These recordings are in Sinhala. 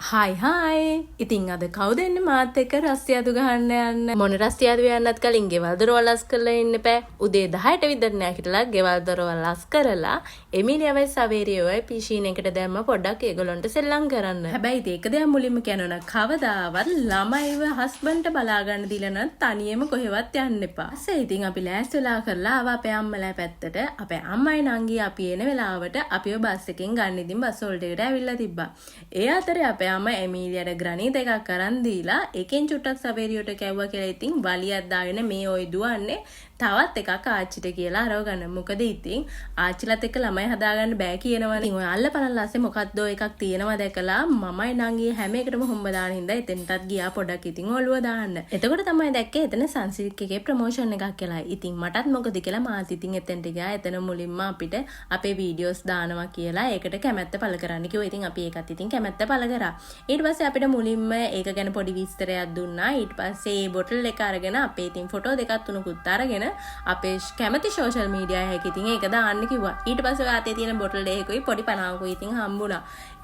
හයි ඉතින් අද කවුද එන්නේ මාත් එක්ක රස්තියාදු ගහන්න යන්න මොන රස්තියාදු යන්නත් කලින් ගෙවල් දොරවල් අස් කරලා ඉන්න බෑ උදේ 10ට විතර නැගිටලා ගෙවල් දොරවල් අස් කරලා එමිලියවයි සවේරියවයි පිෂීන් එකට දැම්ම පොඩ්ඩක් ඒගොල්ලන්ට සෙල්ලම් කරන්න හැබැයි ඒක දෙයක් මුලින්ම කියනවා කවදාවත් ළමයිව හස්බන්ඩ්ට බලා ගන්න දීලා නම් තනියම කොහෙවත් යන්න එපා ඊසේ ඉතින් අපි ලෑස්ති වෙලා කරලා ආව අපේ අම්මලා පැත්තට අපේ අම්මයි නංගි අපි එන වෙලාවට අපිව බස් එකෙන් ගන්න ඉදින් බස් වලට ඇවිල්ලා තිබ්බා ඒ අතරේ අපේ අම්මා එමිලියට ග්‍රනී දෙකක් අරන් දීලා එකෙන් චුට්ටක් සවේරියට කැවුවා කියලා ඉතින් වලියක් දාගෙන මේ ඔය දුවන්නේ තවත් එකක් ආච්චිට කියලා අරව ගන්න. මොකද ඉතින් ආච්චිලත් එක්ක ළමයි හදාගන්න බෑ කියනවනේ. ඉතින් ඔය අල්ලපනල්ලාසේ මොකක්ද එකක් තියෙනවා දැකලා මමයි නංගි හැම එකටම හොම්බ දාන හින්දා එතෙන්ටත් ගියා පොඩක් ඉතින් ඔළුව දාන්න. එතකොට තමයි දැක්කේ එතන සන්සිල්ක් එකේ ප්‍රොමෝෂන් එකක් කියලා. ඉතින් මටත් මොකද කියලා මාත් ඉතින් එතෙන්ට ගියා. එතන මුලින්ම අපිට අපේ වීඩියෝස් දානවා කියලා ඒකට කැමැත්ත පළ කරන්න කිව්වා. ඉතින් අපි ඒකත් ඉතින් කැමැත්ත පළ කරා. ඊට පස්සේ අපිට මුලින්ම ඒක ගැන පොඩි විස්තරයක් දුන්නා. ඊට පස්සේ මේ බොටල් එක අරගෙන අපේ ඉතින් ෆොටෝ දෙකක් තුනකුත් අරගෙන අපේ කැමති සෝෂල් මීඩියා එකේ ඉතින් ඒක දාන්න කිව්වා. ඊට පස්සේ ආතේ තියෙන බොටල් දෙකකුයි පොඩි පනාවකුයි ඉතින් හම්බුණා.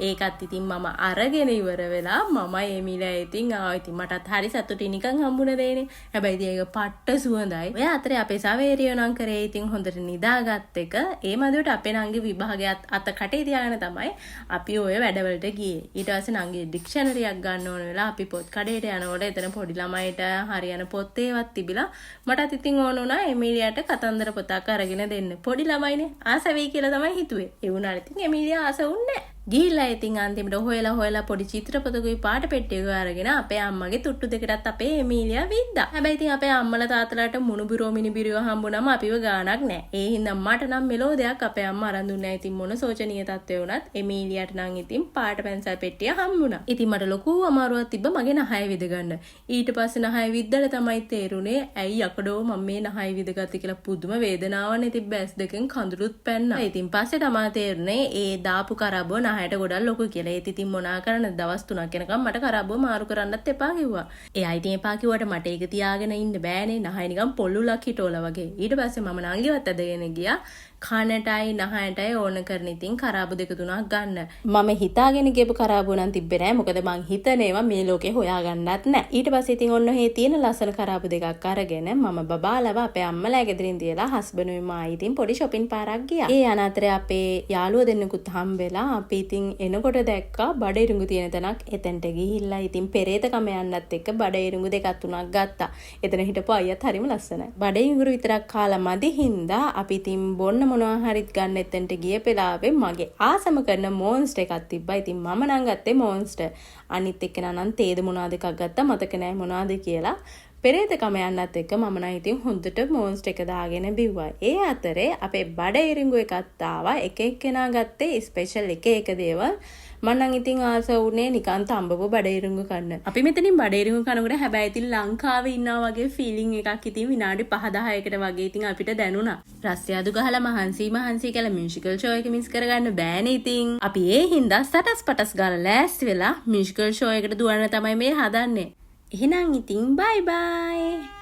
ඒකත් ඉතින් මම අරගෙන ඉවර වෙලා මම එමිලා ඉතින් ආවා. ඉතින් මටත් හරි සතුටින් නිකන් හම්බුණ දෙන්නේ. හැබැයි ඉතින් ඒක පට්ට සුවඳයි. ඔය අතරේ අපේ සවේරියෝ නම් කරේ ඉතින් හොඳට නිදාගත් එක. ඒ මදුවට අපේ නංගි විභාගයත් අත කටේ තියාගෙන තමයි අපි ඔය වැඩවලට ගියේ. ඊට පස්සේ නංගි ඩික්ෂනරියක් ගන්න ඕන වෙලා අපි පොත් කඩේට යනකොට එතන පොඩි ළමයිට හරියන පොත් ඒවත් තිබිලා මටත් ඉතින් ඕන වුණා එමිලියාට කතන්දර පොතක් අරගෙන දෙන්න. පොඩි ළමයිනේ ආස වෙයි කියලා තමයි හිතුවේ. ඒ වුණාට ඉතින් එමිලියා ආස වුණේ නැහැ. ගිහිල්ලා ඉතින් අන්තිමට හොයලා පොඩි චිත්‍රපතකුයි පාට පෙට්ටියක අරගෙන අපේ අම්මගේ තුට්ටු දෙකටත් අපේ එමිලියා විද්දා. හැබැයි ඉතින් අපේ අම්මලා තාත්තලාට මුණුබිරෝ මිනිබිරියෝ හම්බුනම අපිව ගාණක් නැහැ. ඒ හින්දා මට නම් මෙලෝ දෙයක් අපේ අම්මා අරන් දුන්නේ නැහැ. ඉතින් මොන සෝචනීය තත්ත්වේ වුණත් එමිලියාට නම් ඉතින් පාට පැන්සල් පෙට්ටිය හම්බුණා. ඉතින් මට ලොකු අමාරුවක් තිබ්බ මගේ නහය විද ගන්න. ඊට පස්සේ නහය විද්දලා තමයි තේරුනේ ඇයි යකඩෝ මම මේ නහය විදගත්තේ කියලා පුදුම වේදනාවක් තිබ්බ ඇස් දෙකෙන් කඳුළුත් පැන්නා. ඉතින් පස්සේ තමයි තේරුනේ ඒ දාපු කරබ්බෝ නහයට ගොඩක් ලොකු කියලා. ඒත් ඉතින් මොනා කරන්නද දවස් 3ක් යනකම් මට කරබ්බෝ මාරු කරන්නත් එපා කිව්වා. එයා ඉතින් එපා කිව්වට මට ඒක තියාගෙන ඉන්න බෑනේ. නහය නිකන් පොල්ලුලක් හිටෝලා වගේ. ඊට පස්සේ මම නංගිවත් ඇදගෙන ගියා. කනටයි නහයටයි ඕන කරන ඉතින් කරාබු දෙක තුනක් ගන්න. මම හිතාගෙන ගියපු කරාබු නම් තිබ්බේ නෑ. මොකද මං හිතනේවා මේ ලෝකේ හොයාගන්නත් නෑ. ඊට පස්සේ ඉතින් ඔන්න ඔහේ තියෙන ලස්සන කරාබු දෙකක් අරගෙන මම බබාලව අපේ අම්මලා ගෙදරින් තියලා හස්බන්ඩ්ුයි මායි ඉතින් පොඩි shopping පාරක් ගියා. ඒ අනතරේ අපේ යාළුවෝ දෙන්නෙකුත් හම්බෙලා අපි ඉතින් එනකොට දැක්කා බඩ ඉරුඟු තියෙන තැනක්. එතනට ගිහිල්ලා ඉතින් පෙරේතකම යන්නත් එක්ක බඩ ඉරුඟු දෙකක් තුනක් ගත්තා. එතන හිටපු අයියත් හරිම ලස්සනයි. බඩ ඉඟුරු විතරක් කාලා මදි හින්දා අපි ඉතින් බොන්න මොනවා හරිත් ගන්න එතනට ගිය වෙලාවේ මගේ ආසම කරන මොන්ස්ටර් එකක් තිබ්බා. ඉතින් මම නම් ගත්තේ මොන්ස්ටර්. අනිත් එක්කෙනා නම් තේද මොනවාද එකක් ගත්තා මතක නැහැ මොනවාද කියලා. පෙරේතකම යන්නත් එක්ක මම නම් ඉතින් හොඳට මොන්ස්ටර් එක දාගෙන බිව්වා. ඒ අතරේ අපේ බඩ ඉරිඟු එකක් ආවා. එක එක්කෙනා ගත්තේ ස්පෙෂල් එක දේවල්. මම නම් ඉතින් ආස වුණේ නිකන් තඹපු බඩ ඉරිඟු කන්න. අපි මෙතනින් බඩ ඉරිඟු කනකොට හැබැයි ඉතින් ලංකාවේ ඉන්නා වගේ ෆීලිං එකක් ඉතින් විනාඩි 5-10කට වගේ ඉතින් අපිට දැනුණා. රස්තියාදු ගහලා මහන්සි කියලා මියුසිකල් ෂෝ එක මිස් කරගන්න බෑනේ ඉතින්. අපි ඒ හින්දා සටස් පටස් ගාලා ලෑස්ති වෙලා මියුසිකල් ෂෝ එකට දුවන්න තමයි මේ හදන්නේ. එහෙනම් ඉතින් බයි බයි.